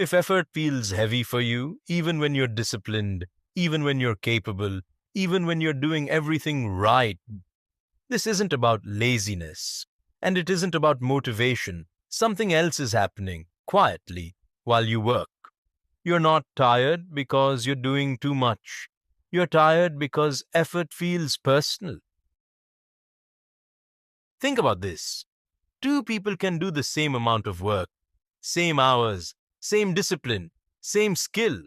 If effort feels heavy for you, even when you're disciplined, even when you're capable, even when you're doing everything right, this isn't about laziness. And it isn't about motivation. Something else is happening, quietly, while you work. You're not tired because you're doing too much. You're tired because effort feels personal. Think about this. Two people can do the same amount of work, same hours, same discipline, same skill.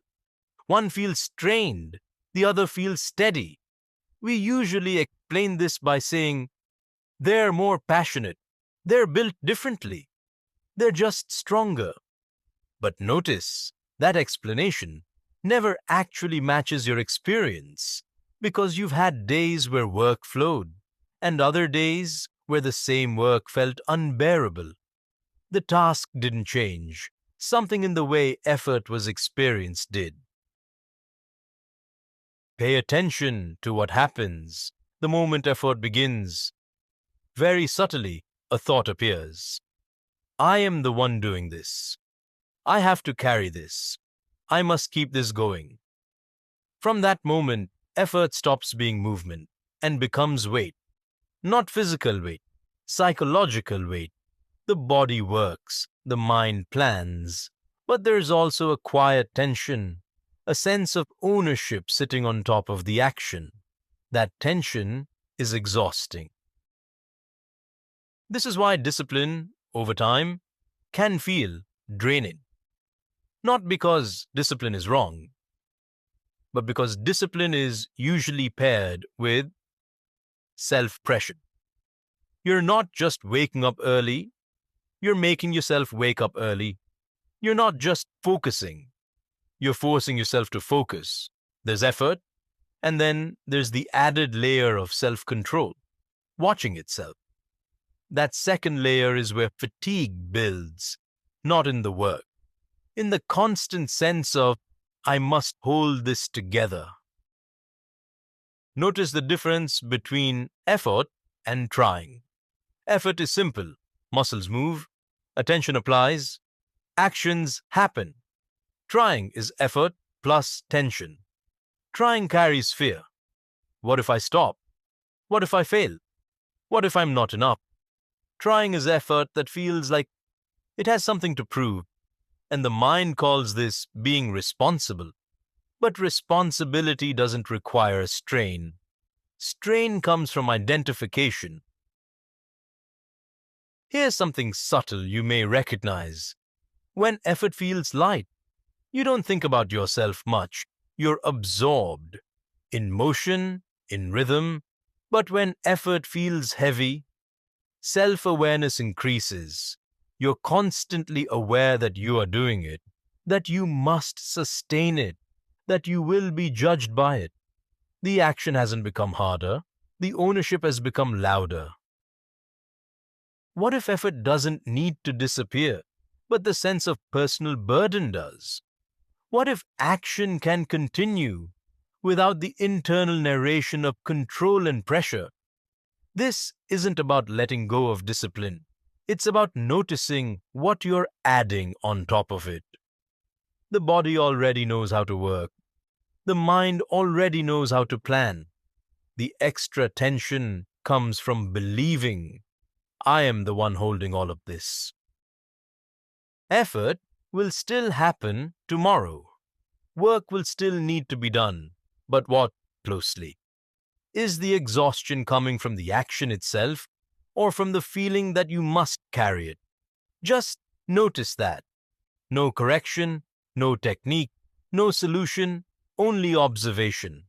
One feels strained, the other feels steady. We usually explain this by saying, they're more passionate, they're built differently, they're just stronger. But notice, that explanation never actually matches your experience, because you've had days where work flowed, and other days where the same work felt unbearable. The task didn't change. Something in the way effort was experienced did. Pay attention to what happens the moment effort begins. Very subtly, a thought appears. I am the one doing this. I have to carry this. I must keep this going. From that moment, effort stops being movement and becomes weight. Not physical weight, psychological weight. The body works, the mind plans, but there's also a quiet tension, a sense of ownership sitting on top of the action. That tension is exhausting. This is why discipline, over time, can feel draining. Not because discipline is wrong, but because discipline is usually paired with self-pressure. You're not just waking up early, you're making yourself wake up early. You're not just focusing, you're forcing yourself to focus. There's effort, and then there's the added layer of self-control, watching itself. That second layer is where fatigue builds, not in the work, in the constant sense of, I must hold this together. Notice the difference between effort and trying. Effort is simple. Muscles move, attention applies, actions happen. Trying is effort plus tension. Trying carries fear. What if I stop? What if I fail? What if I'm not enough? Trying is effort that feels like it has something to prove, and the mind calls this being responsible. But responsibility doesn't require strain. Strain comes from identification. Here's something subtle you may recognize. When effort feels light, you don't think about yourself much. You're absorbed in motion, in rhythm. But when effort feels heavy, self-awareness increases. You're constantly aware that you are doing it, that you must sustain it, that you will be judged by it. The action hasn't become harder. The ownership has become louder. What if effort doesn't need to disappear, but the sense of personal burden does? What if action can continue without the internal narration of control and pressure? This isn't about letting go of discipline. It's about noticing what you're adding on top of it. The body already knows how to work. The mind already knows how to plan. The extra tension comes from believing I am the one holding all of this. Effort will still happen tomorrow. Work will still need to be done. But what closely? Is the exhaustion coming from the action itself or from the feeling that you must carry it? Just notice that. No correction, no technique, no solution, only observation.